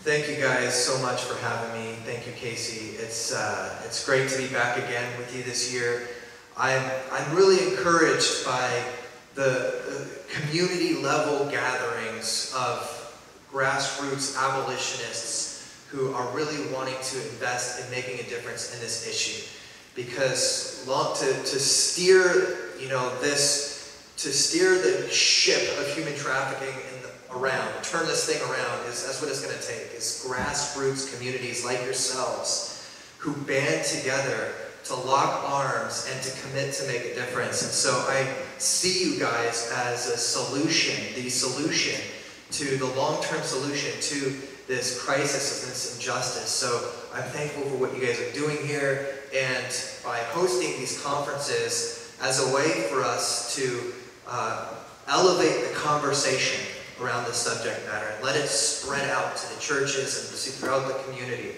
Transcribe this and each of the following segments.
Thank you guys so much for having me. Thank you, Casey. It's great to be back again with you this year. I'm really encouraged by the community level gatherings of grassroots abolitionists who are really wanting to invest in making a difference in this issue. Because to steer, to steer the ship of human trafficking around, turn this thing around, that's what it's going to take, is grassroots communities like yourselves who band together to lock arms and to commit to make a difference. And so I see you guys as a solution, the solution to the long-term solution to this crisis of this injustice. So I'm thankful for what you guys are doing here, and by hosting these conferences as a way for us to elevate the conversation around this subject matter and let it spread out to the churches and throughout the community.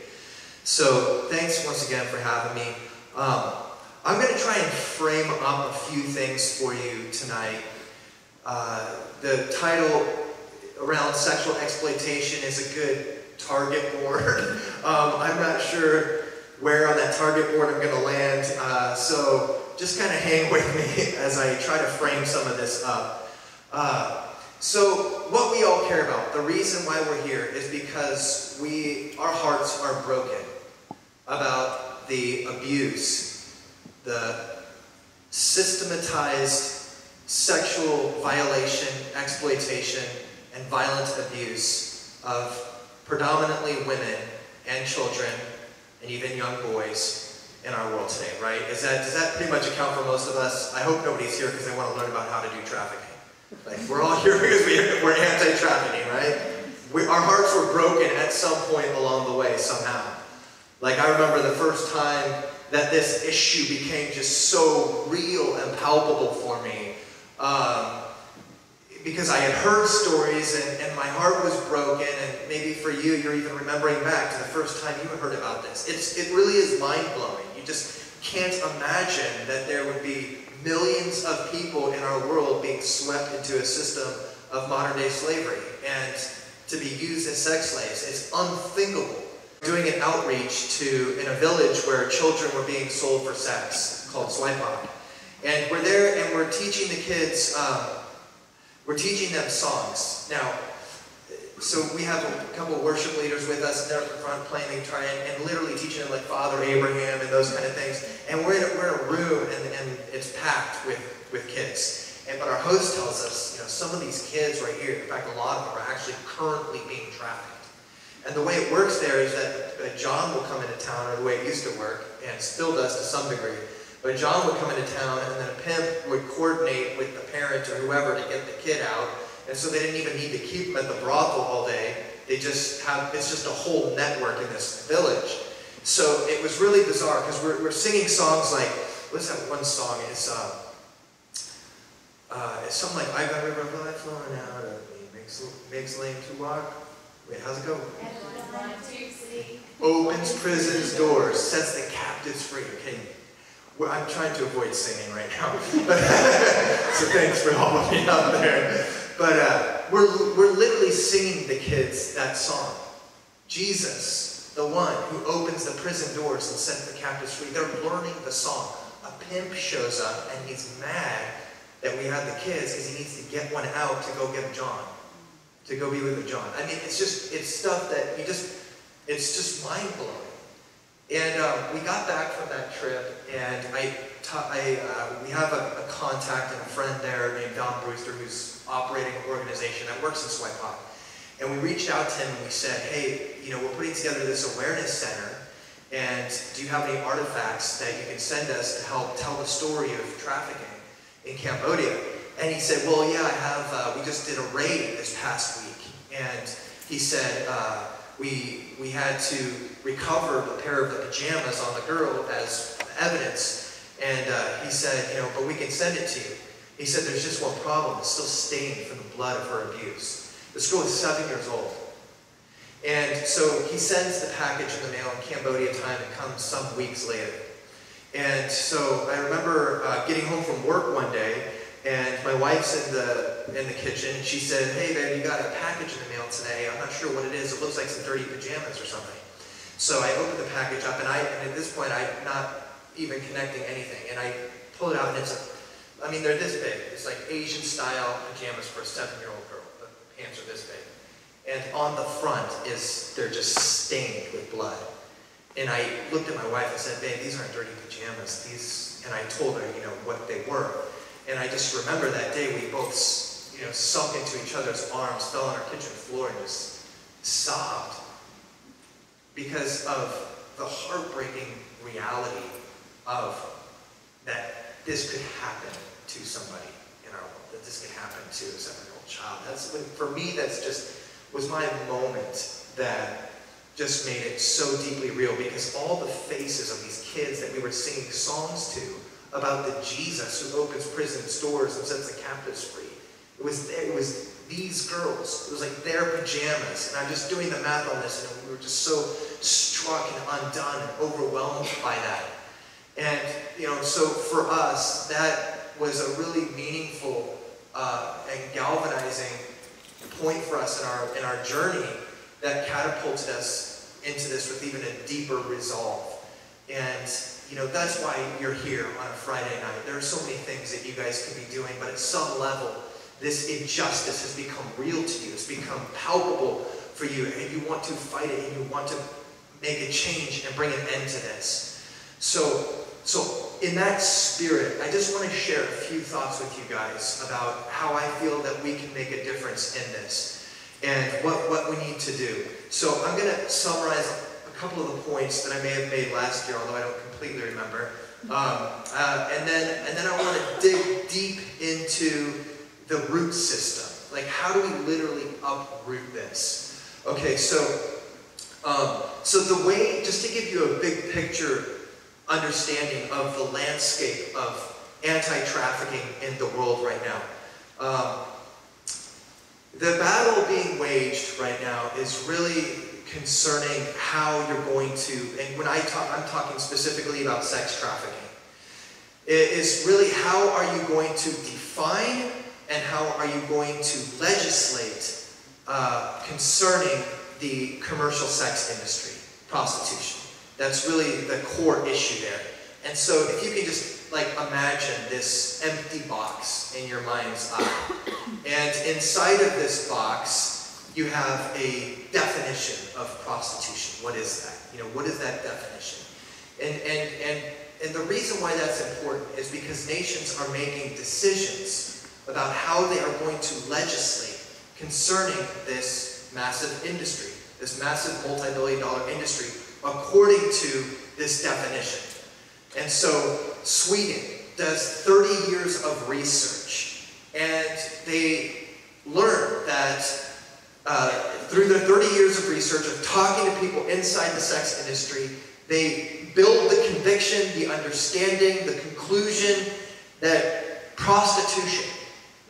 So thanks once again for having me. I'm going to try and frame up a few things for you tonight. The title around sexual exploitation is a good target board. I'm not sure where on that target board I'm going to land, so just kind of hang with me as I try to frame some of this up. So what we all care about, the reason why we're here, is because our hearts are broken about the abuse, the systematized sexual violation, exploitation, and violent abuse of predominantly women and children and even young boys in our world today, right? Does that pretty much account for most of us? I hope nobody's here because they want to learn about how to do trafficking. Like, we're all here because we're anti-trafficking, right? Our hearts were broken at some point along the way, somehow. Like, I remember the first time that this issue became just so real and palpable for me, because I had heard stories and my heart was broken, and maybe for you, you're even remembering back to the first time you heard about this. It really is mind-blowing. You just can't imagine that there would be millions of people in our world being swept into a system of modern-day slavery and to be used as sex slaves. It's unthinkable. Doing an outreach in a village where children were being sold for sex called Swipeock. And we're there and we're teaching the kids, we're teaching them songs. Now, so we have a couple of worship leaders with us, and they're up in front playing the guitar and literally teaching them like Father Abraham and those kind of things. And we're in a room and it's packed with kids. But our host tells us, some of these kids right here, in fact a lot of them are actually currently being trafficked. And the way it works there is that John will come into town, or the way it used to work, and still does to some degree. But John would come into town and then a pimp would coordinate with the parent or whoever to get the kid out. And so they didn't even need to keep them at the brothel all day. It's just a whole network in this village. So it was really bizarre because we're singing songs like, what's that one song? It's something like, I got a river of life flowing out of me, makes lame to walk. Wait, how's it go? Opens prison's doors, sets the captives free. Okay, well, I'm trying to avoid singing right now. So thanks for helping me out there. But we're literally singing the kids that song. Jesus, the one who opens the prison doors and sets the captives free. They're learning the song. A pimp shows up and he's mad that we have the kids because he needs to get one out to go get John. To go be with John. I mean, it's stuff that it's just mind-blowing. And we got back from that trip, and we have a contact and a friend there named Don Brewster who's operating an organization that works in Swipeock. And we reached out to him and we said, hey, we're putting together this awareness center, and do you have any artifacts that you can send us to help tell the story of trafficking in Cambodia? And he said, well, yeah, I have, we just did a raid this past week. And he said, we had to recover a pair of the pajamas on the girl as evidence. And he said, but we can send it to you. He said, there's just one problem. It's still stained from the blood of her abuse. This girl is 7 years old. And so he sends the package in the mail in Cambodia time. It comes some weeks later. And so I remember getting home from work one day, and my wife's in the kitchen, and she said, "Hey babe, you got a package in the mail today. I'm not sure what it is. It looks like some dirty pajamas or something." So I opened the package up, and at this point I'm not even connecting anything, and I pull it out, and they're this big. It's like Asian style pajamas for a 7-year-old girl. The pants are this big. And on the front they're just stained with blood. And I looked at my wife and said, "Babe, these aren't dirty pajamas. And I told her, what they were. And I just remember that day we both, sunk into each other's arms, fell on our kitchen floor, and just sobbed because of the heartbreaking reality of that this could happen to somebody in our world, that this could happen to a 7-year-old child. For me, that's just was my moment that just made it so deeply real, because all the faces of these kids that we were singing songs to about the Jesus who opens prison doors and sets the captives free. It was these girls. It was like their pajamas. And I'm just doing the math on this, and we were just so struck and undone and overwhelmed by that. And, so for us, that was a really meaningful and galvanizing point for us in our journey that catapulted us into this with even a deeper resolve. And, that's why you're here on a Friday night. There are so many things that you guys can be doing, but at some level, this injustice has become real to you. It's become palpable for you, and you want to fight it, and you want to make a change and bring an end to this. So in that spirit, I just want to share a few thoughts with you guys about how I feel that we can make a difference in this and what we need to do. So I'm going to summarize a couple of the points that I may have made last year, although I don't completely remember. And then I want to dig deep into the root system. Like, how do we literally uproot this? Okay, so the way, just to give you a big picture understanding of the landscape of anti-trafficking in the world right now. The battle being waged right now is really concerning how you're going to, and when I'm talking specifically about sex trafficking, it is really how are you going to define and how are you going to legislate concerning the commercial sex industry, prostitution. That's really the core issue there. And so if you can just imagine this empty box in your mind's eye. And inside of this box, you have a definition of prostitution. What is that? What is that definition? And the reason why that's important is because nations are making decisions about how they are going to legislate concerning this massive industry, this massive multi-billion-dollar industry, according to this definition. And so Sweden does 30 years of research, and they learned that through their 30 years of research of talking to people inside the sex industry, they build the conviction, the understanding, the conclusion that prostitution,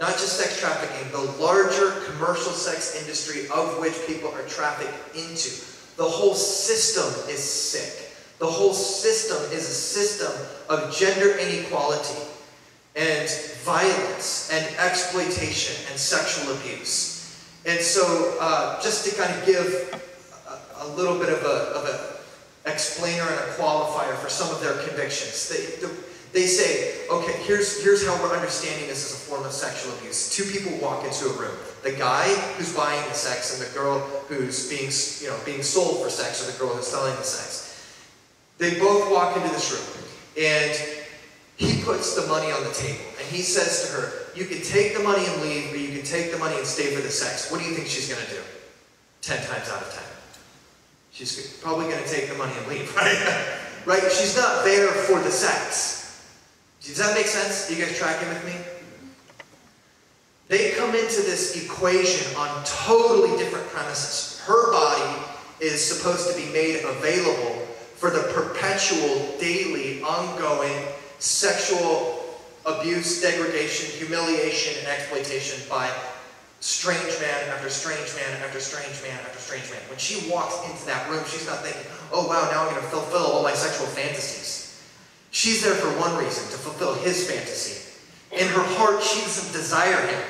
not just sex trafficking, the larger commercial sex industry of which people are trafficked into, the whole system is sick. The whole system is a system of gender inequality and violence and exploitation and sexual abuse. And so just to kind of give a little bit of an explainer and a qualifier for some of their convictions. They say, okay, here's how we're understanding this as a form of sexual abuse. Two people walk into a room. The guy who's buying the sex and the girl who's being sold for sex, or the girl who's selling the sex. They both walk into this room, and he puts the money on the table, and he says to her, you can take the money and leave, or you can take the money and stay for the sex. What do you think she's going to do? 10 times out of 10. She's probably going to take the money and leave, right? Right? She's not there for the sex. Does that make sense? Are you guys tracking with me? They come into this equation on totally different premises. Her body is supposed to be made available for the perpetual, daily, ongoing sexual abuse, degradation, humiliation, and exploitation by strange man after strange man after strange man after strange man. When she walks into that room, she's not thinking, oh wow, now I'm going to fulfill all my sexual fantasies. She's there for one reason, to fulfill his fantasy. In her heart, she doesn't desire him.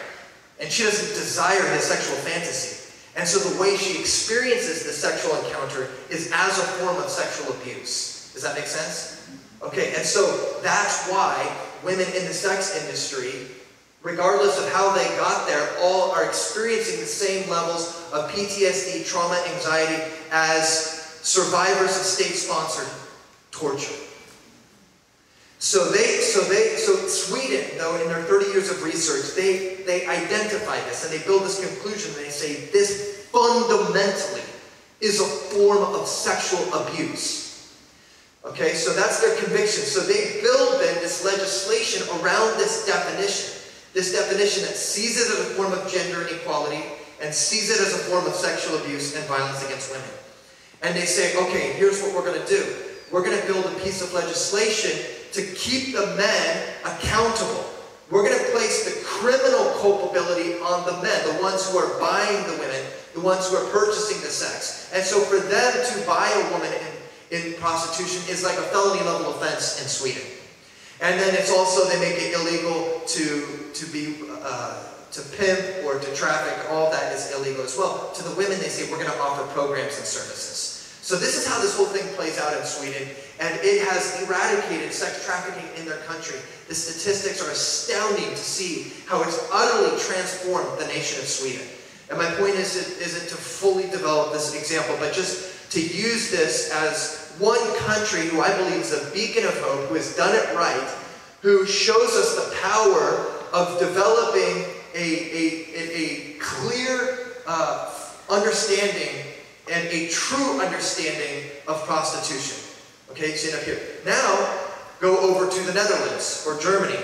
And she doesn't desire his sexual fantasy. And so the way she experiences the sexual encounter is as a form of sexual abuse. Does that make sense? Okay, and so that's why women in the sex industry, regardless of how they got there, all are experiencing the same levels of PTSD, trauma, anxiety as survivors of state-sponsored torture. So Sweden, though, in their 30 years of research, they identify this and they build this conclusion and they say this fundamentally is a form of sexual abuse. Okay, so that's their conviction. So they build then this legislation around this definition that sees it as a form of gender inequality and sees it as a form of sexual abuse and violence against women. And they say, okay, here's what we're going to do. We're going to build a piece of legislation to keep the men accountable. We're going to place the criminal culpability on the men, the ones who are buying the women, the ones who are purchasing the sex. And so for them to buy a woman in prostitution is like a felony level offense in Sweden. And then it's also, they make it illegal to pimp or to traffic. All that is illegal as well. To the women, they say, we're going to offer programs and services. So this is how this whole thing plays out in Sweden, and it has eradicated sex trafficking in their country. The statistics are astounding to see how it's utterly transformed the nation of Sweden. And my point isn't to fully develop this example, but just to use this as one country who I believe is a beacon of hope, who has done it right, who shows us the power of developing a clear understanding and a true understanding of prostitution. Okay, see it up here. Now, go over to the Netherlands, or Germany,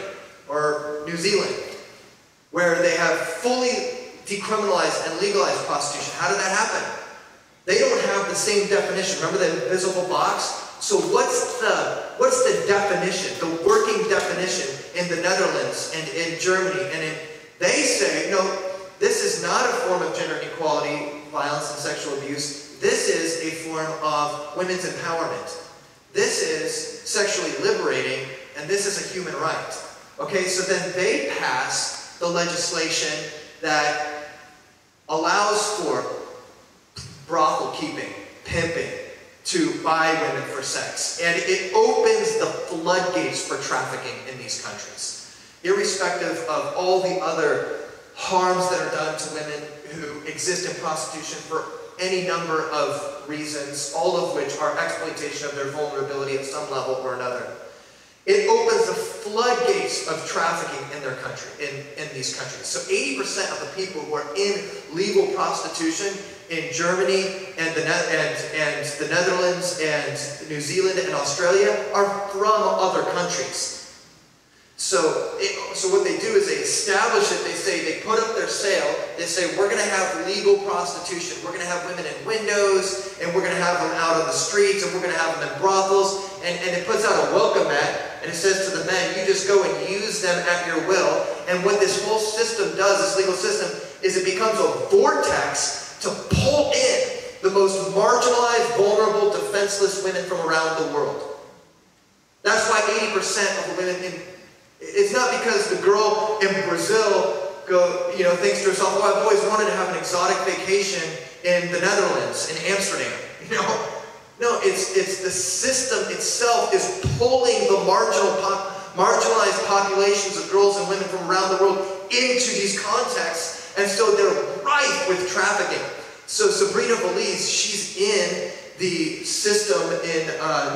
or New Zealand, where they have fully decriminalized and legalized prostitution. How did that happen? They don't have the same definition. Remember the invisible box? So what's the definition, the working definition in the Netherlands and in Germany? And they say, no, this is not a form of gender inequality, violence, and sexual abuse. This is a form of women's empowerment. This is sexually liberating, and this is a human right. Okay, so then they pass the legislation that allows for brothel keeping, pimping, to buy women for sex. And it opens the floodgates for trafficking in these countries, irrespective of all the other harms that are done to women who exist in prostitution for any number of reasons, all of which are exploitation of their vulnerability at some level or another. It opens the floodgates of trafficking in their country, in these countries. So 80% of the people who are in legal prostitution in Germany and the Netherlands and New Zealand and Australia are from other countries. So what they do is they establish it, they put up their sale, they say, we're going to have legal prostitution, we're going to have women in windows, and we're going to have them out on the streets, and we're going to have them in brothels, and it puts out a welcome mat, and it says to the men, you just go and use them at your will. And what this whole system does, this legal system, is it becomes a vortex to pull in the most marginalized, vulnerable, defenseless women from around the world. That's why 80% of the women it's not because the girl in Brazil thinks to herself, oh, I've always wanted to have an exotic vacation in the Netherlands, in Amsterdam. No, it's the system itself is pulling the marginalized populations of girls and women from around the world into these contexts, and so they're rife with trafficking. So Sabrina Valise, she's in the system in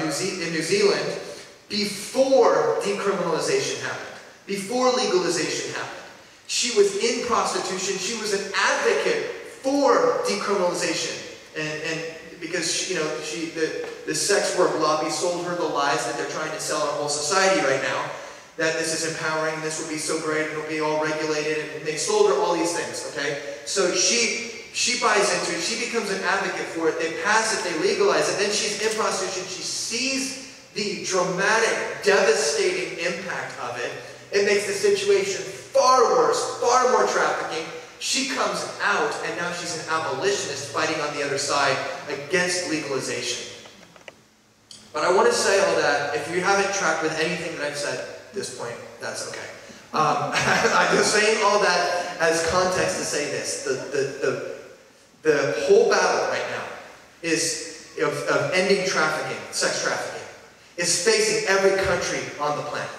New Zealand before decriminalization happened, before legalization happened. She was in prostitution. She was an advocate for decriminalization, and because the sex work lobby sold her the lies that they're trying to sell our whole society right now, that this is empowering, this will be so great, it'll be all regulated, and they sold her all these things. Okay, so she buys into it. She becomes an advocate for it. They pass it. They legalize it. Then she's in prostitution. She sees the dramatic, devastating impact of it. It makes the situation far worse, far more trafficking. She comes out, and now she's an abolitionist fighting on the other side against legalization. But I want to say all that, if you haven't tracked with anything that I've said at this point, that's okay. I'm just saying all that as context to say this. The whole battle right now is of ending trafficking, sex trafficking, is facing every country on the planet.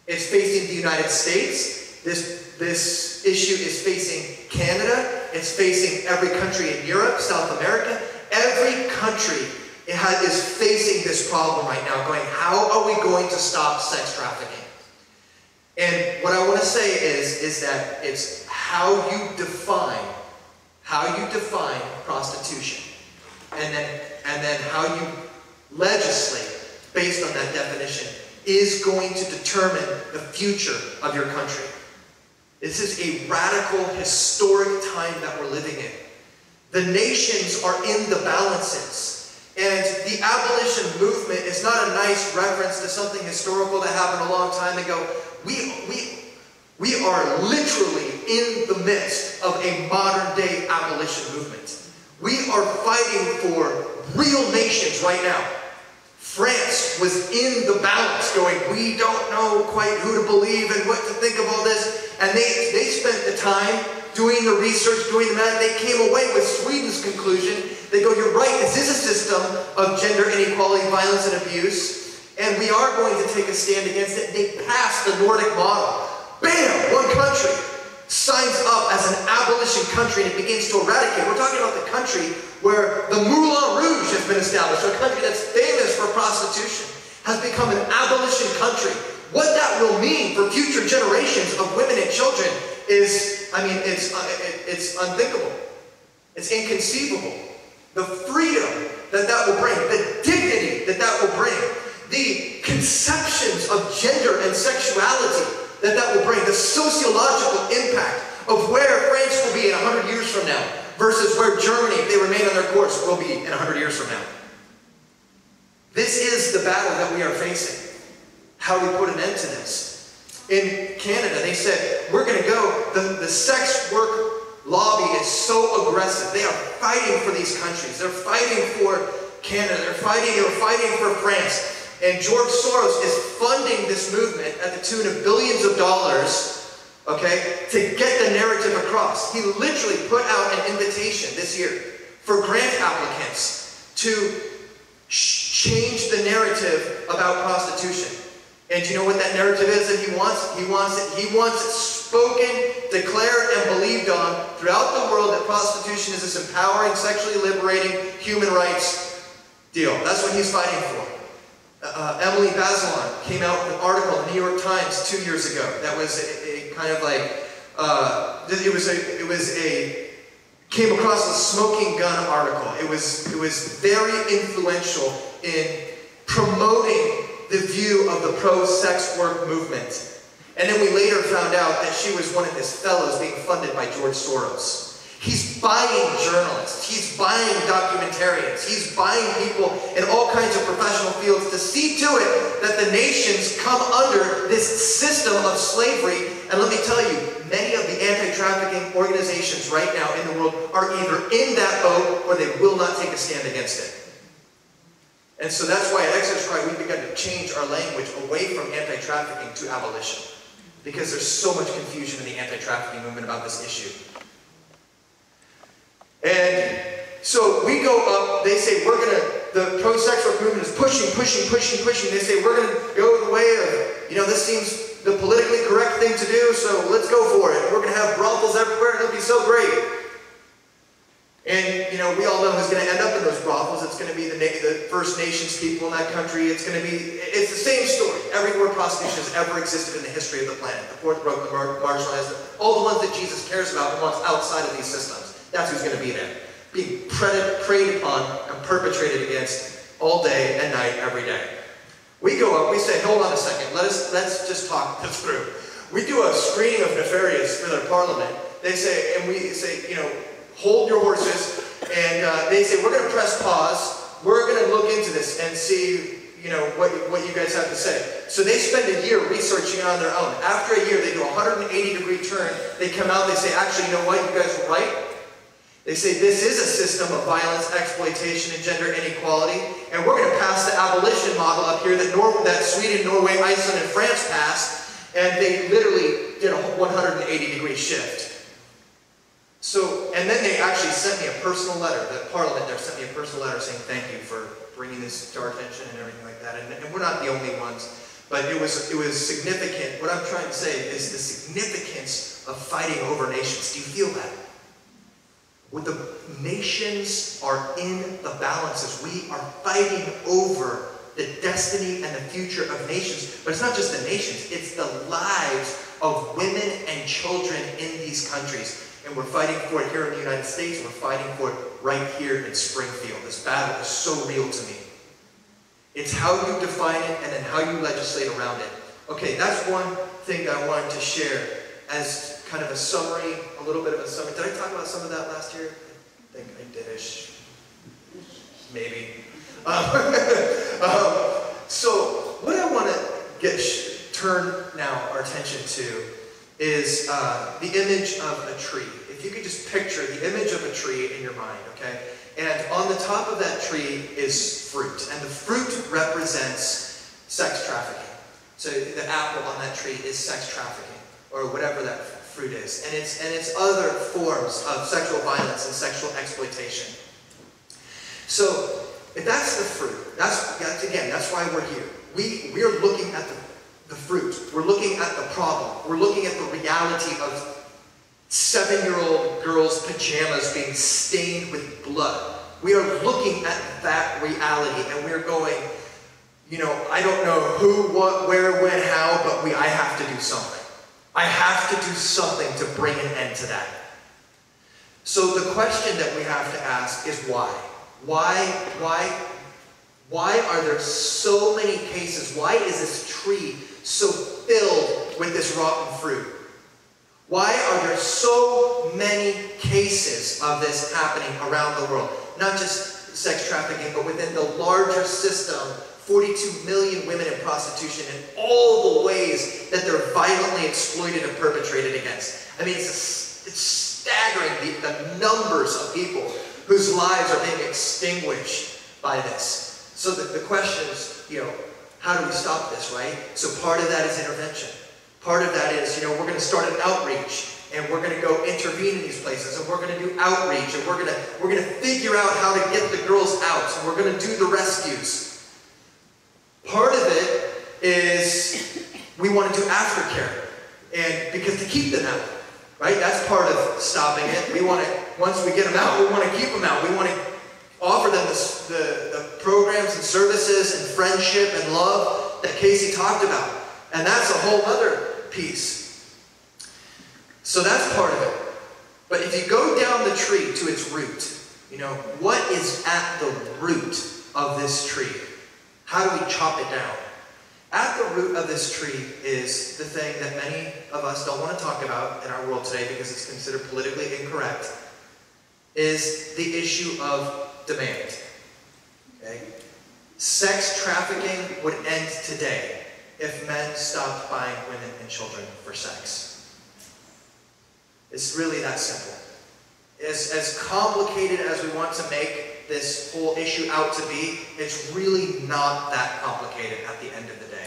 It's facing the United States. This issue is facing Canada. It's facing every country in Europe, South America. Every country is facing this problem right now, going, how are we going to stop sex trafficking? And what I want to say is that it's how you define prostitution, and then how you legislate based on that definition is going to determine the future of your country. This is a radical, historic time that we're living in. The nations are in the balances. And the abolition movement is not a nice reference to something historical that happened a long time ago. We are literally in the midst of a modern day abolition movement. We are fighting for real nations right now. France was in the balance going, we don't know quite who to believe and what to think of all this. And they spent the time doing the research, doing the math. They came away with Sweden's conclusion. They go, you're right, this is a system of gender inequality, violence, and abuse. And we are going to take a stand against it. They passed the Nordic model. Bam! One country signs up as an abolition country and it begins to eradicate. We're talking about the country where the Moulin Rouge has been established, a country that's famous for prostitution, has become an abolition country. What that will mean for future generations of women and children is, I mean, it's unthinkable. It's inconceivable. The freedom that will bring, the dignity that will bring, the conceptions of gender and sexuality that will bring, the sociological impact of where France will be in 100 years from now versus where Germany, if they remain on their course, will be in 100 years from now. This is the battle that we are facing. How do we put an end to this? In Canada, they said, we're going to go, the sex work lobby is so aggressive. They are fighting for these countries. They're fighting for Canada. They're fighting for France. And George Soros is funding this movement at the tune of billions of dollars, okay, to get the narrative across. He literally put out an invitation this year for grant applicants to change the narrative about prostitution. And do you know what that narrative is that he wants? He wants it spoken, declared, and believed on throughout the world that prostitution is this empowering, sexually liberating, human rights deal. That's what he's fighting for. Emily Bazelon came out with an article in the New York Times 2 years ago that was a kind of like, came across a smoking gun article. It was very influential in promoting the view of the pro-sex work movement. And then we later found out that she was one of his fellows being funded by George Soros. He's buying journalists, he's buying documentarians, he's buying people in all kinds of professional fields to see to it that the nations come under this system of slavery. And let me tell you, many of the anti-trafficking organizations right now in the world are either in that boat or they will not take a stand against it. And so that's why at Exodus Cry we've begun to change our language away from anti-trafficking to abolition. Because there's so much confusion in the anti-trafficking movement about this issue. And so we go up, they say the pro-sex work movement is pushing. They say we're going to go the way of, this seems the politically correct thing to do, so let's go for it. We're going to have brothels everywhere and it'll be so great. And, we all know who's going to end up in those brothels. It's going to be the First Nations people in that country. It's the same story. Everywhere prostitution has ever existed in the history of the planet. The poor, the broken, the marginalized, all the ones that Jesus cares about, the ones outside of these systems. That's who's going to be there. Being preyed upon and perpetrated against all day and night, every day. We go up, we say, hold on a second, let's just talk this through. We do a screening of nefarious for their parliament. They say, and we say, hold your horses. And they say, we're going to press pause. We're going to look into this and see, what you guys have to say. So they spend a year researching it on their own. After a year, they do a 180-degree turn. They come out, they say, actually, you know what, you guys were right. They say this is a system of violence, exploitation, and gender inequality, and we're going to pass the abolition model up here that Sweden, Norway, Iceland, and France passed, And they literally did a 180-degree shift. So, and then they actually sent me a personal letter. The Parliament there sent me a personal letter saying thank you for bringing this to our attention and everything like that. And we're not the only ones, but it was significant. What I'm trying to say is the significance of fighting over nations. Do you feel that? When the nations are in the balances, we are fighting over the destiny and the future of nations. But it's not just the nations, it's the lives of women and children in these countries. And we're fighting for it here in the United States. We're fighting for it right here in Springfield. This battle is so real to me. It's how you define it and then how you legislate around it. Okay, that's one thing that I wanted to share as kind of a summary, a little bit of a summary. Did I talk about some of that last year? I think I did-ish. Maybe. So what I want to turn now our attention to is the image of a tree. If you could just picture the image of a tree in your mind, okay? And on the top of that tree is fruit. And the fruit represents sex trafficking. So the apple on that tree is sex trafficking, or whatever that fruit is. And it's other forms of sexual violence and sexual exploitation. So if that's the fruit, that's why we're here. We're looking at the fruit. We're looking at the problem. We're looking at the reality of 7-year-old girls' pajamas being stained with blood. We are looking at that reality and we're going, you know, I don't know who, what, where, when, how, but I have to do something. I have to do something to bring an end to that. So the question that we have to ask is why? Why are there so many cases? Why is this tree so filled with this rotten fruit? Why are there so many cases of this happening around the world? Not just sex trafficking, but within the larger system, 42 million women in prostitution and all the ways that they're violently exploited and perpetrated against. I mean, it's staggering the numbers of people whose lives are being extinguished by this. So the question is, you know, how do we stop this, right? So part of that is intervention. Part of that is, you know, we're going to start an outreach, and we're going to go intervene in these places, and we're going to do outreach, and we're going to figure out how to get the girls out, and we're going to do the rescues. Part of it is we want to do aftercare, and because to keep them out, right? That's part of stopping it. We want to, once we get them out, we want to keep them out. We want to offer them the programs and services and friendship and love that Casey talked about. And that's a whole other piece. So that's part of it. But if you go down the tree to its root, you know, what is at the root of this tree? How do we chop it down? At the root of this tree is the thing that many of us don't want to talk about in our world today because it's considered politically incorrect, is the issue of demand. Okay? Sex trafficking would end today if men stopped buying women and children for sex. It's really that simple. As complicated as we want to make this whole issue out to be, it's really not that complicated at the end of the day.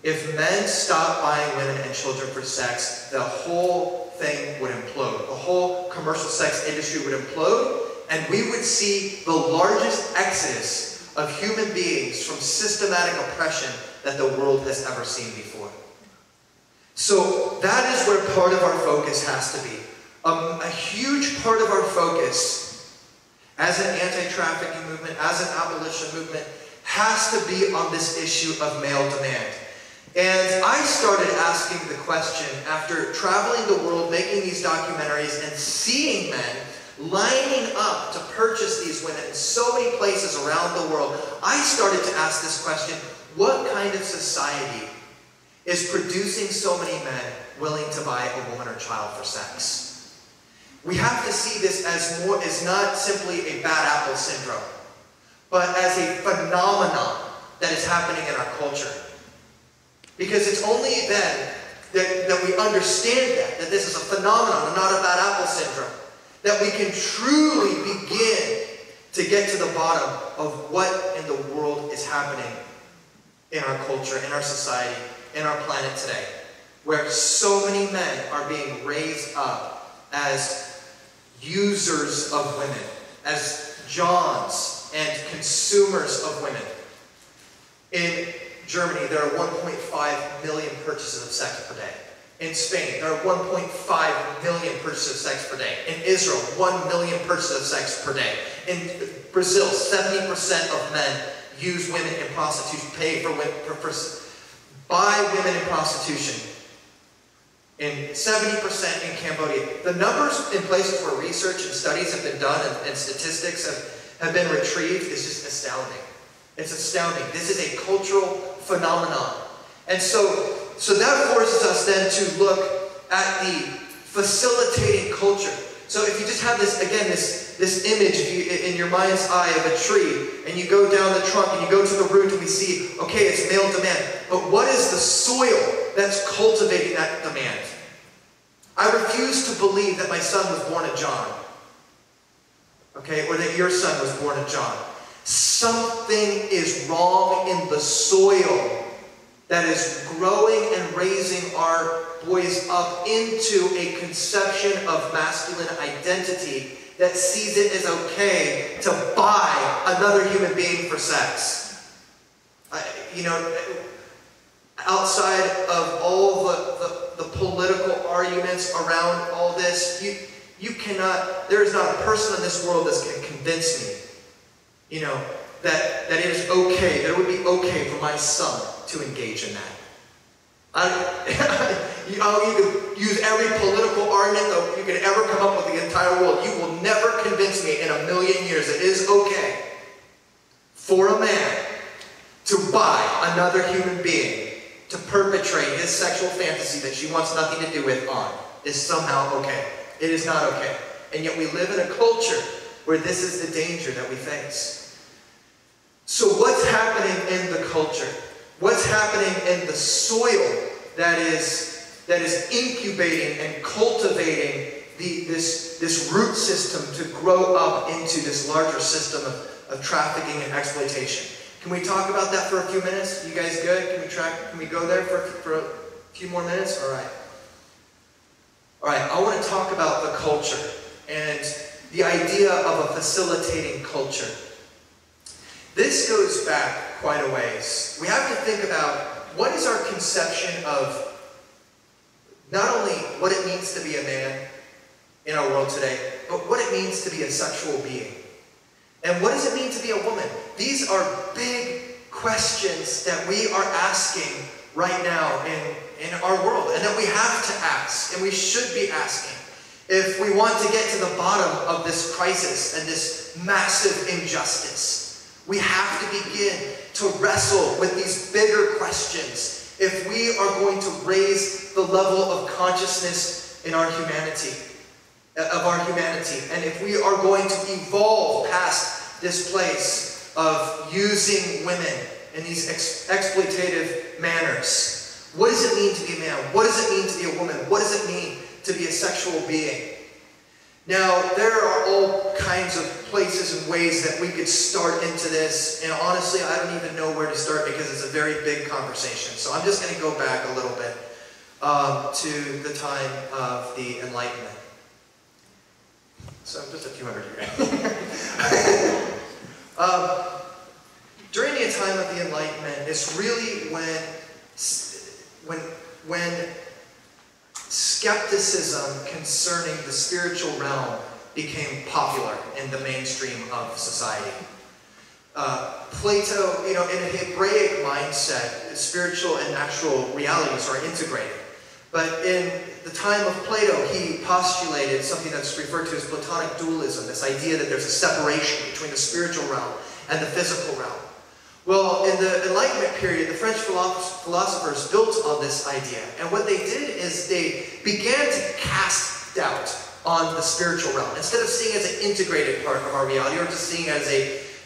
If men stopped buying women and children for sex, the whole thing would implode. The whole commercial sex industry would implode, and we would see the largest exodus of human beings from systematic oppression that the world has ever seen before. So that is where part of our focus has to be. A huge part of our focus as an anti-trafficking movement, as an abolition movement, has to be on this issue of male demand. And I started asking the question after traveling the world, making these documentaries, and seeing men lining up to purchase these women in so many places around the world. I started to ask this question: what kind of society is producing so many men willing to buy a woman or child for sex? We have to see this as not simply a bad apple syndrome, but as a phenomenon that is happening in our culture. Because it's only then that we understand that this is a phenomenon and not a bad apple syndrome, that we can truly begin to get to the bottom of what in the world is happening in our culture, in our society, in our planet today, where so many men are being raised up as users of women, as Johns and consumers of women. In Germany, there are 1.5 million purchases of sex per day. In Spain, there are 1.5 million purchases of sex per day. In Israel, 1 million purchases of sex per day. In Brazil, 70% of men use women in prostitution, pay for women, buy women in prostitution. In 70% in Cambodia. The numbers in places where research and studies have been done and statistics have been retrieved is just astounding. It's astounding. This is a cultural phenomenon. And so that forces us then to look at the facilitating culture. So if you just have this, again, this image in your mind's eye of a tree, and you go down the trunk and you go to the root and we see, okay, it's male demand. But what is the soil that's cultivating that demand? I refuse to believe that my son was born a John. Okay, or that your son was born a John. Something is wrong in the soil that is growing and raising our boys up into a conception of masculine identity that sees it as okay to buy another human being for sex. Outside of all the political arguments around all this, you cannot, there is not a person in this world that can convince me, that it is okay, that it would be okay for my son to engage in that. You can use every political argument that you can ever come up with the entire world. You will never convince me in a million years that it is okay for a man to buy another human being to perpetrate his sexual fantasy that she wants nothing to do with on is somehow okay. It is not okay. And yet we live in a culture where this is the danger that we face. So what's happening in the culture? What's happening in the soil that is incubating and cultivating this root system to grow up into this larger system of trafficking and exploitation? Can we talk about that for a few minutes? You guys good? Can we go there for a few more minutes? All right. All right, I want to talk about the culture and the idea of a facilitating culture. This goes back quite a ways. We have to think about what is our conception of not only what it means to be a man in our world today, but what it means to be a sexual being. And what does it mean to be a woman? These are big questions that we are asking right now in our world, and that we have to ask, and we should be asking. If we want to get to the bottom of this crisis and this massive injustice, we have to begin to wrestle with these bigger questions if we are going to raise the level of consciousness in our humanity. And if we are going to evolve past this place of using women in these exploitative manners. What does it mean to be a man? What does it mean to be a woman? What does it mean to be a sexual being? Now, there are all kinds of places and ways that we could start into this, and honestly, I don't even know where to start because it's a very big conversation. So I'm just going to go back a little bit to the time of the Enlightenment. So just a few hundred years. During the time of the Enlightenment, it's really when skepticism concerning the spiritual realm became popular in the mainstream of society. Plato, in a Hebraic mindset, spiritual and natural realities are integrated. But in the time of Plato, he postulated something that's referred to as Platonic dualism, this idea that there's a separation between the spiritual realm and the physical realm. Well, in the Enlightenment period, the French philosophers built on this idea. And what they did is they began to cast doubt on the spiritual realm. Instead of seeing it as an integrated part of our reality, or just seeing it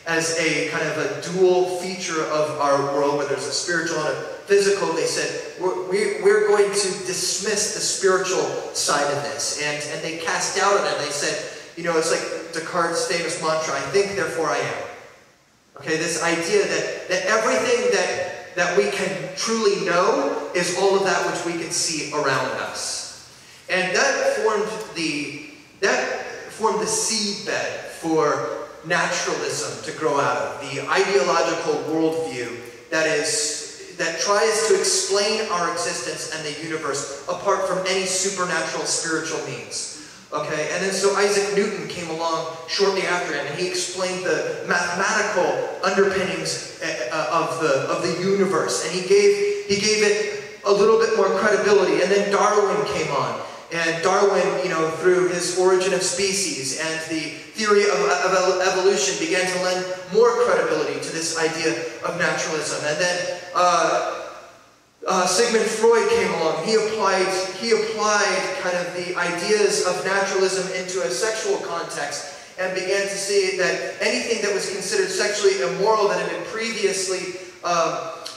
as a kind of a dual feature of our world, where there's a spiritual and a physical, they said, we're going to dismiss the spiritual side of this. And they cast doubt on it. They said, it's like Descartes' famous mantra, I think, therefore I am. Okay, this idea that everything that we can truly know is all of that which we can see around us. And that formed the seedbed for naturalism to grow out of, the ideological worldview that tries to explain our existence and the universe apart from any supernatural spiritual means. Okay, and then so Isaac Newton came along shortly after him, and he explained the mathematical underpinnings of the universe, and he gave it a little bit more credibility. And then Darwin came on, and Darwin, through his Origin of Species and the theory of evolution, began to lend more credibility to this idea of naturalism. And then Sigmund Freud came along. He applied kind of the ideas of naturalism into a sexual context and began to see that anything that was considered sexually immoral that had been previously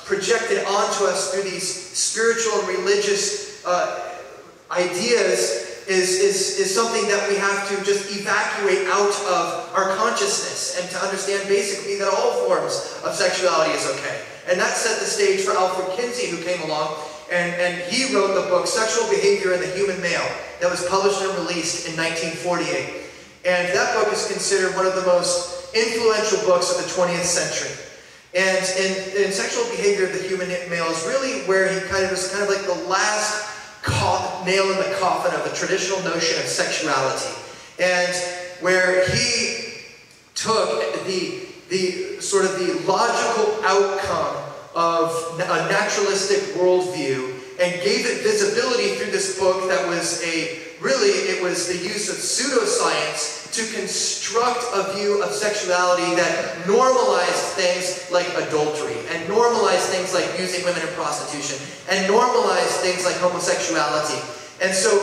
projected onto us through these spiritual and religious ideas is something that we have to just evacuate out of our consciousness, and to understand basically that all forms of sexuality is okay. And that set the stage for Alfred Kinsey, who came along, and he wrote the book Sexual Behavior in the Human Male, that was published and released in 1948. And that book is considered one of the most influential books of the 20th century. And in Sexual Behavior of the Human Male is really where he was kind of like the last nail in the coffin of a traditional notion of sexuality, and where he took the sort of the logical outcome of a naturalistic worldview and gave it visibility through this book that was it was the use of pseudoscience to construct a view of sexuality that normalized things like adultery, and normalized things like using women in prostitution, and normalized things like homosexuality. And so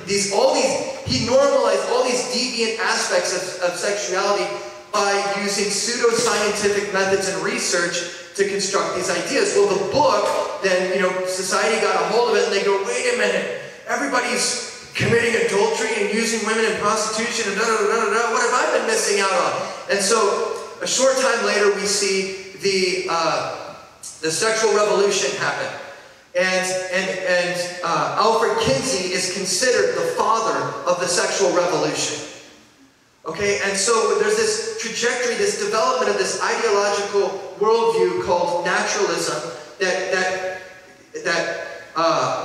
he normalized all these deviant aspects of sexuality by using pseudoscientific methods and research to construct these ideas. Well, the book, then, society got a hold of it, and they go, wait a minute, everybody's committing adultery and using women in prostitution and da-da-da-da-da, what have I been missing out on? And so, a short time later, we see the sexual revolution happen. And Alfred Kinsey is considered the father of the sexual revolution. Okay, and so there's this trajectory, this development of this ideological worldview called naturalism that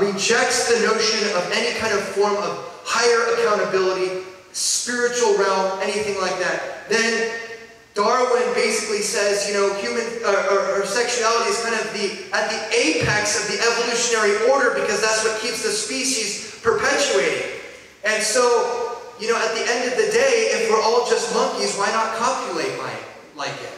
rejects the notion of any kind of form of higher accountability, spiritual realm, anything like that. Then Darwin basically says, human or sexuality is kind of at the apex of the evolutionary order, because that's what keeps the species perpetuating. And so, at the end of the day, if we're all just monkeys, why not copulate like it?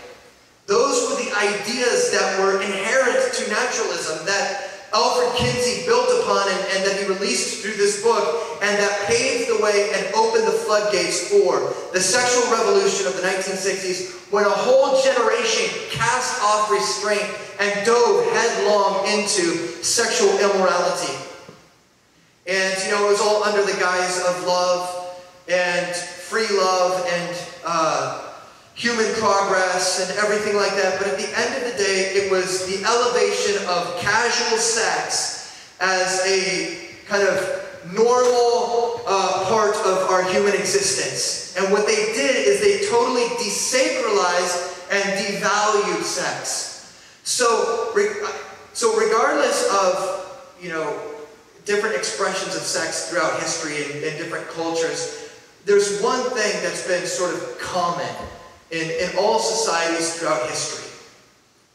Those were the ideas that were inherent to naturalism that Alfred Kinsey built upon and that he released through this book, and that paved the way and opened the floodgates for the sexual revolution of the 1960s, when a whole generation cast off restraint and dove headlong into sexual immorality. And, it was all under the guise of love and free love and human progress and everything like that. But at the end of the day, it was the elevation of casual sex as a kind of normal part of our human existence. And what they did is they totally desacralized and devalued sex. So regardless of, different expressions of sex throughout history and different cultures, there's one thing that's been sort of common in all societies throughout history,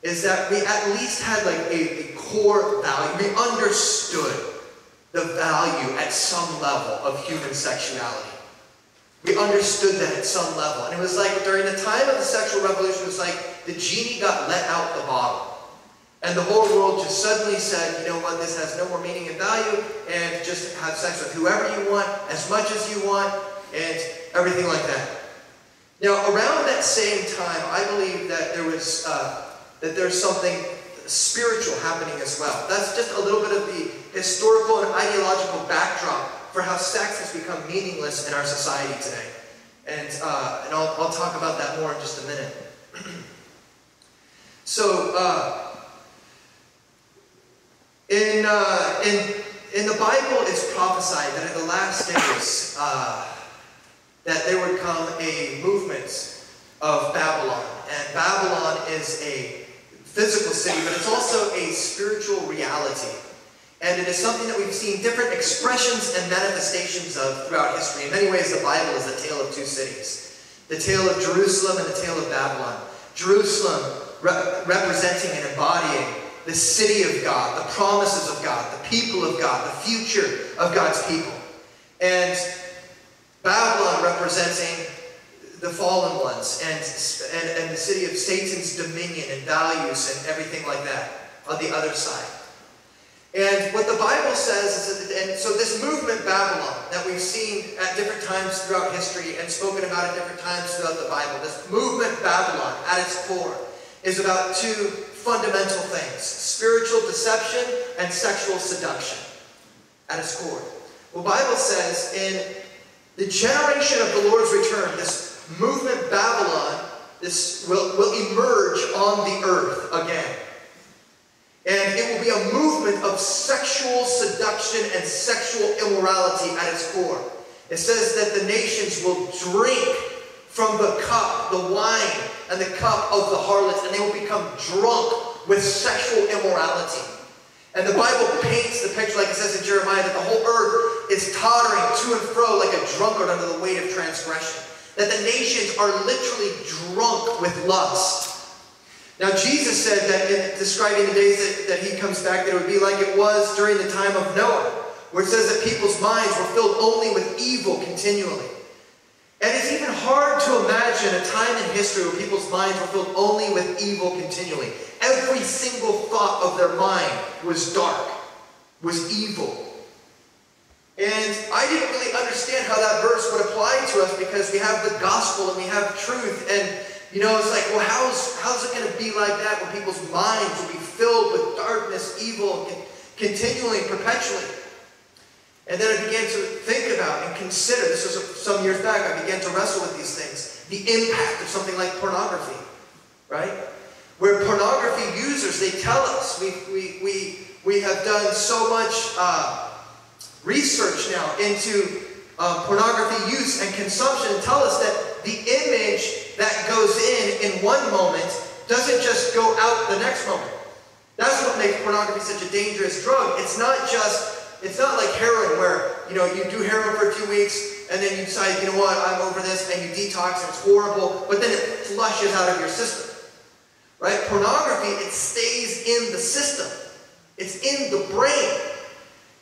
is that we at least had like a core value. We understood the value at some level of human sexuality. We understood that at some level. And it was like during the time of the sexual revolution, it was like the genie got let out the bottle. And the whole world just suddenly said, you know what, this has no more meaning and value, and just have sex with whoever you want, as much as you want, and everything like that. Now, around that same time, I believe that there's something spiritual happening as well. That's just a little bit of the historical and ideological backdrop for how sex has become meaningless in our society today. And I'll talk about that more in just a minute. So, In the Bible, it's prophesied that in the last days, that there would come a movement of Babylon. And Babylon is a physical city, but it's also a spiritual reality. And it is something that we've seen different expressions and manifestations of throughout history. In many ways, the Bible is the tale of two cities. The tale of Jerusalem and the tale of Babylon. Jerusalem representing and embodying the city of God, the promises of God, the people of God, the future of God's people. And Babylon representing the fallen ones and the city of Satan's dominion and values and everything like that on the other side. And what the Bible says is that, and so this movement Babylon that we've seen at different times throughout history and spoken about at different times throughout the Bible, this movement Babylon at its core is about two fundamental things: spiritual deception and sexual seduction at its core. The Bible says in the generation of the Lord's return, this movement Babylon will emerge on the earth again. And it will be a movement of sexual seduction and sexual immorality at its core. It says that the nations will drink from the cup, the wine, and the cup of the harlot, and they will become drunk with sexual immorality. And the Bible paints the picture, like it says in Jeremiah, that the whole earth is tottering to and fro like a drunkard under the weight of transgression. That the nations are literally drunk with lust. Now, Jesus said that in describing the days that he comes back, that it would be like it was during the time of Noah, where it says that people's minds were filled only with evil continually. And it's even hard to imagine a time in history where people's minds were filled only with evil continually. Every single thought of their mind was dark, was evil. And I didn't really understand how that verse would apply to us, because we have the gospel and we have truth. And it's like, well, how's it going to be like that when people's minds will be filled with darkness, evil, continually, perpetually? And then I began to think about and consider, this was some years back, I began to wrestle with these things. The impact of something like pornography, right? Where pornography users, they tell us, we have done so much research now into pornography use and consumption, and tell us that the image that goes in one moment doesn't just go out the next moment. That's what makes pornography such a dangerous drug. It's not like heroin, where you do heroin for a few weeks and then you decide, you know what, I'm over this, and you detox and it's horrible, but then it flushes out of your system. Right? Pornography, it stays in the system. It's in the brain.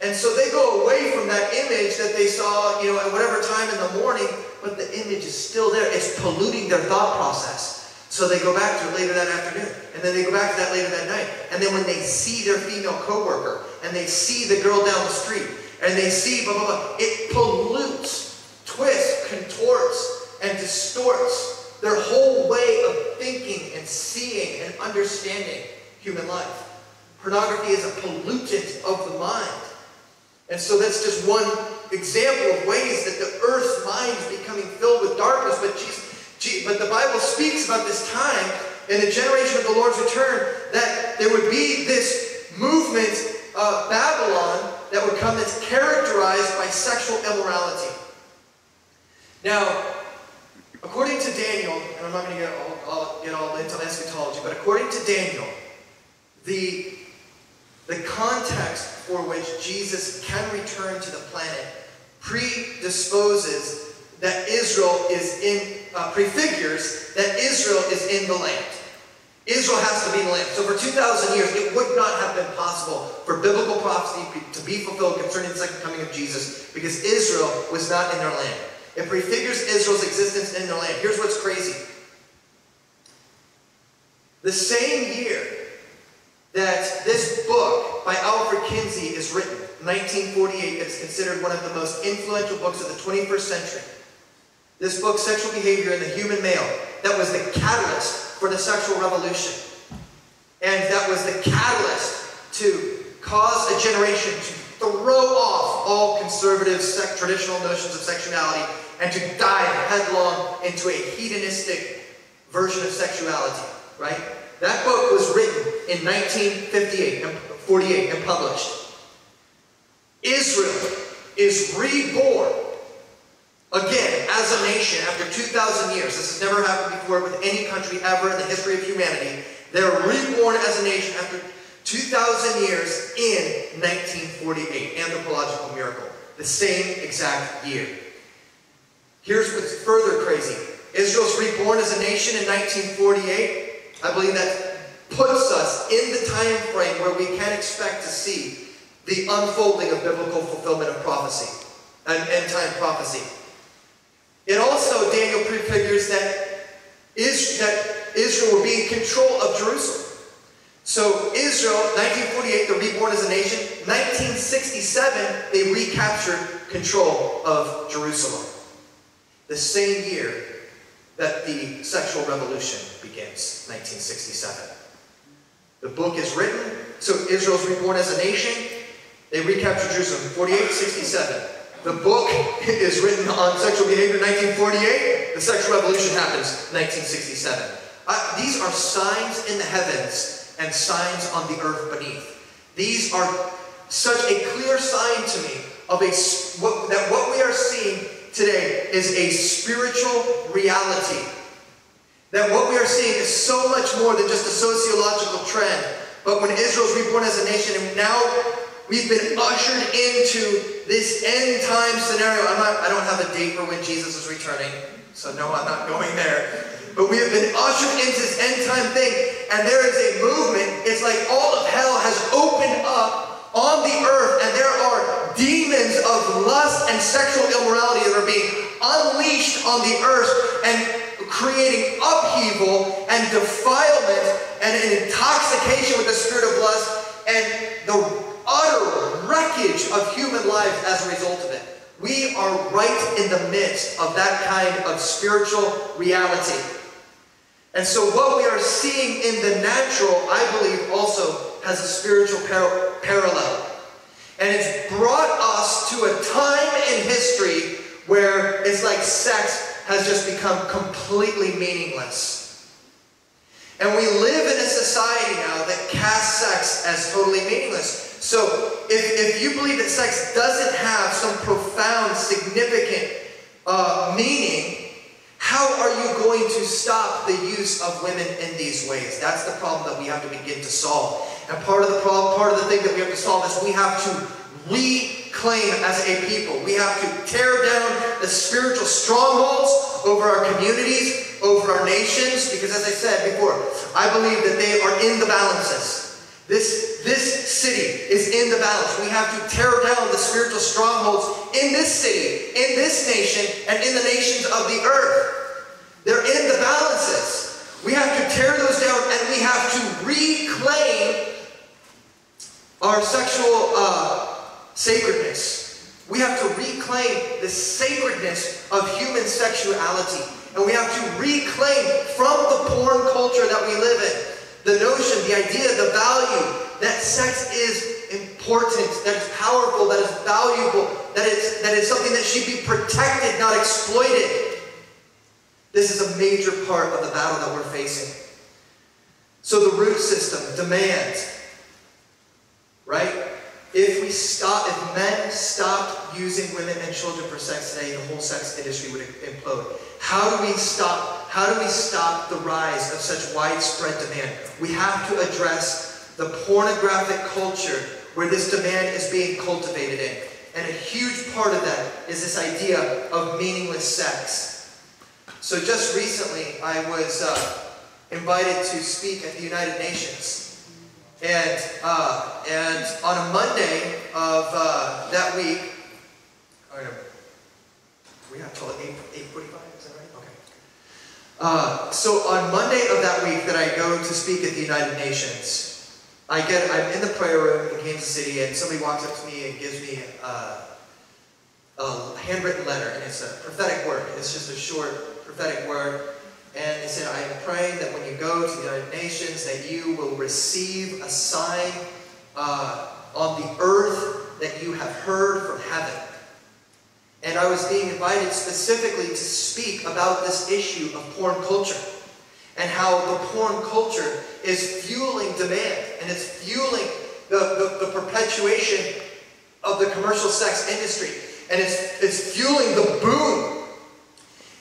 And so they go away from that image that they saw, at whatever time in the morning, but the image is still there. It's polluting their thought process. So they go back to it later that afternoon. And then they go back to that later that night. And then when they see their female coworker, and they see the girl down the street, and they see blah, blah, blah, it pollutes, twists, contorts, and distorts their whole way of thinking and seeing and understanding human life. Pornography is a pollutant of the mind. And so that's just one example of ways that the earth's mind is becoming filled with darkness. But the Bible speaks about this time in the generation of the Lord's return, that there would be this movement of Babylon that would come that's characterized by sexual immorality. Now, according to Daniel, and I'm not going to get all into eschatology, but according to Daniel, the context for which Jesus can return to the planet predisposes that Israel is prefigures that Israel is in the land. Israel has to be in the land. So for 2,000 years, it would not have been possible for biblical prophecy to be fulfilled concerning the second coming of Jesus, because Israel was not in their land. It prefigures Israel's existence in their land. Here's what's crazy. The same year that this book by Alfred Kinsey is written, 1948, that is considered one of the most influential books of the 21st century. This book, Sexual Behavior in the Human Male, that was the catalyst for the sexual revolution. And that was the catalyst to cause a generation to throw off all conservative, traditional notions of sexuality and to dive headlong into a hedonistic version of sexuality, right? That book was written in 1958. And 1948 and published. Israel is reborn again as a nation after 2,000 years. This has never happened before with any country ever in the history of humanity. They're reborn as a nation after 2,000 years in 1948. Anthropological miracle. The same exact year. Here's what's further crazy. Israel's reborn as a nation in 1948. I believe that puts us in the time frame where we can expect to see the unfolding of biblical fulfillment of prophecy, and end-time prophecy. It also, Daniel prefigures that Israel will be in control of Jerusalem. So Israel, 1948, they're reborn as a nation. 1967, they recaptured control of Jerusalem. The same year that the sexual revolution begins, 1967. The book is written, so Israel's reborn as a nation. They recapture Jerusalem, 48, 67. The book is written on sexual behavior, 1948. The sexual revolution happens, 1967. These are signs in the heavens and signs on the earth beneath. These are such a clear sign to me of that what we are seeing today is a spiritual reality. That what we are seeing is so much more than just a sociological trend. But when Israel's reborn as a nation, and now we've been ushered into this end time scenario. I don't have a date for when Jesus is returning, so no, I'm not going there. But we have been ushered into this end time thing, and there is a movement. It's like all of hell has opened up on the earth, and there are demons of lust and sexual immorality that are being unleashed on the earth and creating upheaval and defilement and an intoxication with the spirit of lust and the utter wreckage of human life as a result of it. We are right in the midst of that kind of spiritual reality. And so what we are seeing in the natural, I believe, also has a spiritual parallel. And it's brought us to a time in history where it's like sex has just become completely meaningless. And we live in a society now that casts sex as totally meaningless. So if you believe that sex doesn't have some profound, significant meaning, how are you going to stop the use of women in these ways? That's the problem that we have to begin to solve. And part of the problem, part of the thing that we have to solve is we have to reclaim as a people. We have to tear down the spiritual strongholds over our communities, over our nations, because as I said before, I believe that they are in the balances. This city is in the balance. We have to tear down the spiritual strongholds in this city, in this nation, and in the nations of the earth. They're in the balances. We have to tear those down, and we have to reclaim our sexual sacredness. We have to reclaim the sacredness of human sexuality. And we have to reclaim from the porn culture that we live in the notion, the idea, the value that sex is important, that it's powerful, that it's valuable, that it's something that should be protected, not exploited. This is a major part of the battle that we're facing. So the root system, demand, right? If men stopped using women and children for sex today, the whole sex industry would implode. How do we stop the rise of such widespread demand? We have to address the pornographic culture where this demand is being cultivated in. And a huge part of that is this idea of meaningless sex. So just recently, I was invited to speak at the United Nations. And on a Monday of that week, we have till 8:45, is that right? Okay. So on Monday of that week that I go to speak at the United Nations, I'm in the prayer room in Kansas City, and somebody walks up to me and gives me a handwritten letter, and it's a prophetic word. It's just a short prophetic word. And they said, I am praying that when you go to the United Nations, that you will receive a sign on the earth that you have heard from heaven. And I was being invited specifically to speak about this issue of porn culture and how the porn culture is fueling demand, and it's fueling the perpetuation of the commercial sex industry. And it's fueling the boom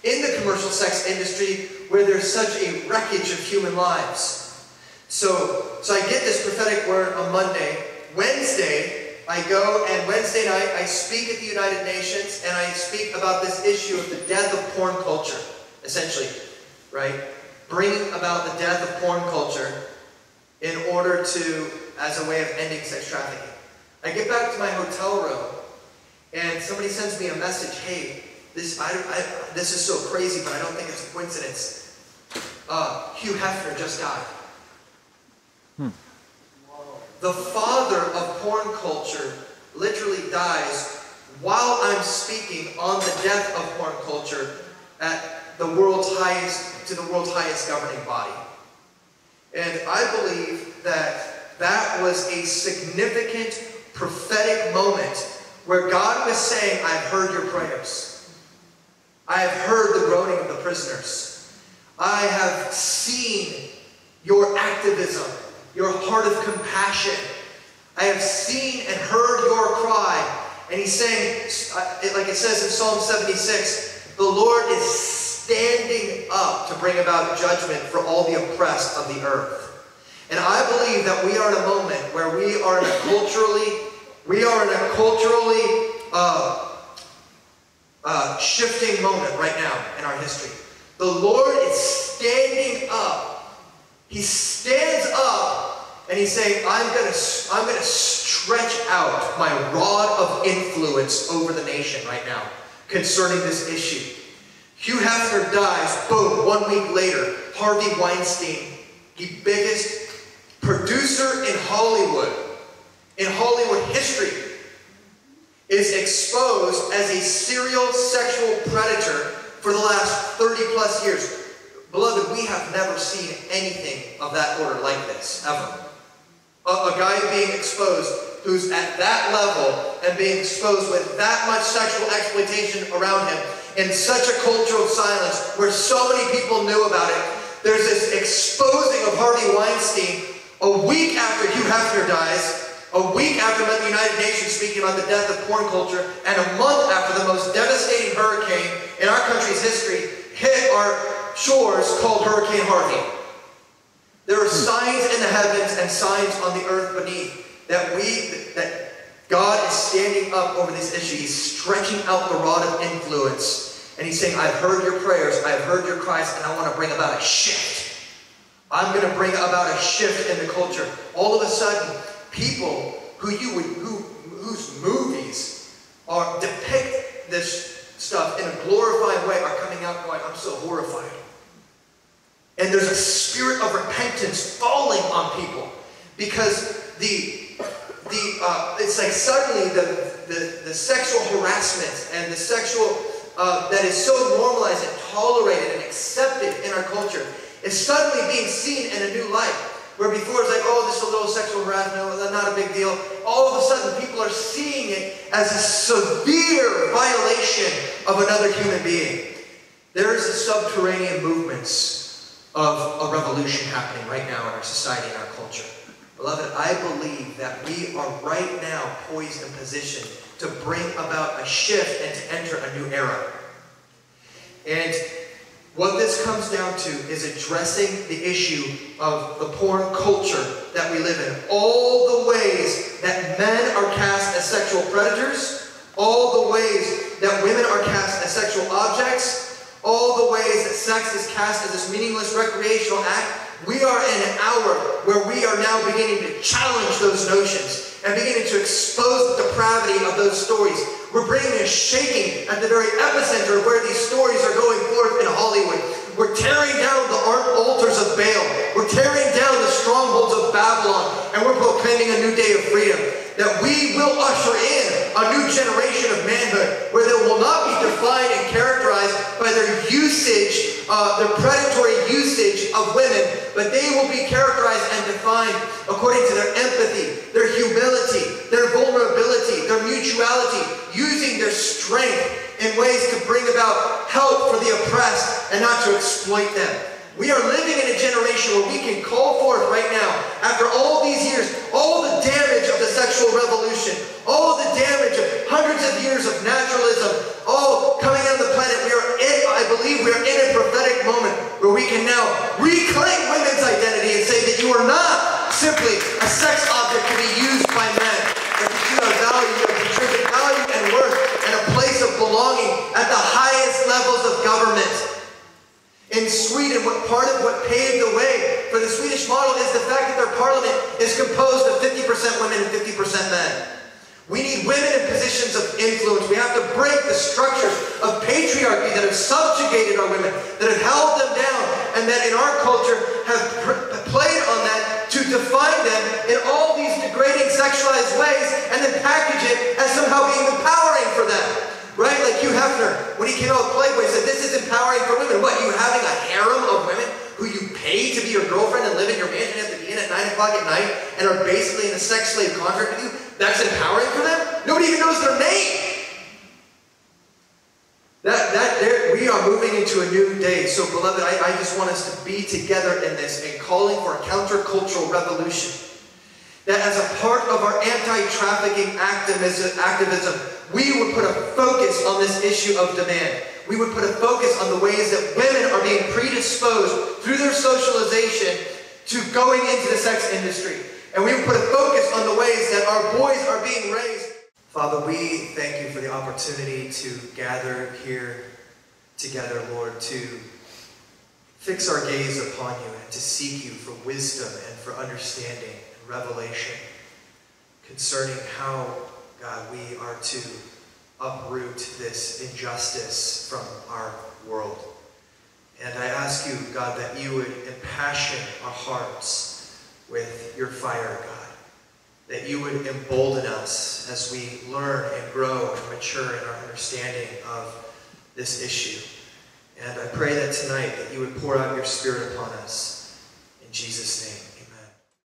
in the commercial sex industry where there's such a wreckage of human lives. So I get this prophetic word on Monday. Wednesday, I go, and Wednesday night I speak at the United Nations, and I speak about this issue of the death of porn culture, essentially, right? Bringing about the death of porn culture in order to, as a way of ending sex trafficking. I get back to my hotel room, and somebody sends me a message, hey, this is so crazy, but I don't think it's a coincidence. Hugh Hefner just died. The father of porn culture literally dies while I'm speaking on the death of porn culture at the world's highest governing body. And I believe that was a significant prophetic moment where God was saying, I've heard your prayers. I have heard the groaning of the prisoners. I have seen your activism, your heart of compassion. I have seen and heard your cry. And he's saying, like it says in Psalm 76, the Lord is standing up to bring about judgment for all the oppressed of the earth. And I believe that we are in a moment where we are in a culturally shifting moment right now in our history. The Lord is standing up. He stands up and he's saying, I'm gonna stretch out my rod of influence over the nation right now concerning this issue. Hugh Hefner dies, boom, 1 week later, Harvey Weinstein, the biggest producer in Hollywood history, is exposed as a serial sexual predator for the last 30 plus years. Beloved, we have never seen anything of that order like this, ever. A guy being exposed who's at that level and being exposed with that much sexual exploitation around him in such a culture of silence where so many people knew about it. There's this exposing of Harvey Weinstein a week after Hugh Hefner dies, a week after I'm at the United Nations speaking about the death of porn culture, and a month after the most devastating hurricane in our country's history hit our shores called Hurricane Harvey. There are signs in the heavens and signs on the earth beneath that God is standing up over this issue. He's stretching out the rod of influence. And he's saying, I've heard your prayers, I've heard your cries, and I want to bring about a shift. I'm going to bring about a shift in the culture. All of a sudden, people whose movies depict this stuff in a glorifying way are coming out going, I'm so horrified. And there's a spirit of repentance falling on people because it's like suddenly the sexual harassment and the sexual that is so normalized and tolerated and accepted in our culture is suddenly being seen in a new light. Where before it's like, oh, this is a little sexual harassment, not a big deal. All of a sudden, people are seeing it as a severe violation of another human being. There is a subterranean movements of a revolution happening right now in our society and our culture. Beloved, I believe that we are right now poised and positioned to bring about a shift and to enter a new era. And what this comes down to is addressing the issue of the porn culture that we live in. All the ways that men are cast as sexual predators, all the ways that women are cast as sexual objects, all the ways that sex is cast as this meaningless recreational act. We are in an hour where we are now beginning to challenge those notions and beginning to expose the depravity of those stories. We're bringing a shaking at the very epicenter of where these stories are going forth in Hollywood. We're tearing down the altars of Baal. We're tearing down the strongholds of Babylon. And we're proclaiming a new day of freedom. That we will usher in a new generation of manhood where they will not be defined and characterized by their usage, their predatory usage of women, but they will be characterized and defined according to their empathy, their humility, their vulnerability, their mutuality, using their strength in ways to bring about help for the oppressed and not to exploit them. We are living in a generation where we can call forth right now, after all these years, all the damage is composed of 50% women and 50% men. We need women in positions of influence. We have to break the structures of patriarchy that have subjugated our women, that have held them down, and that in our culture have played on that to define them in all these degrading, sexualized ways, and then package it as somehow being empowering for them. Right? Like Hugh Hefner, when he came out with Playboy, said, this is empowering for women. What, you having a harem of women who you pay to be your girlfriend and live in your mansion at the inn at 9 o'clock at night and are basically in a sex slave contract with you? That's empowering for them? Nobody even knows their name. We are moving into a new day. So, beloved, I just want us to be together in this and calling for a countercultural revolution. That as a part of our anti-trafficking activism, we would put a focus on this issue of demand. We would put a focus on the ways that women are being predisposed through their socialization to going into the sex industry. And we would put a focus on the ways that our boys are being raised. Father, we thank you for the opportunity to gather here together, Lord, to fix our gaze upon you and to seek you for wisdom and for understanding and revelation concerning how, God, we are to uproot this injustice from our world. And I ask you, God, that you would impassion our hearts with your fire, God. That you would embolden us as we learn and grow and mature in our understanding of this issue. And I pray that tonight that you would pour out your Spirit upon us. In Jesus' name, amen.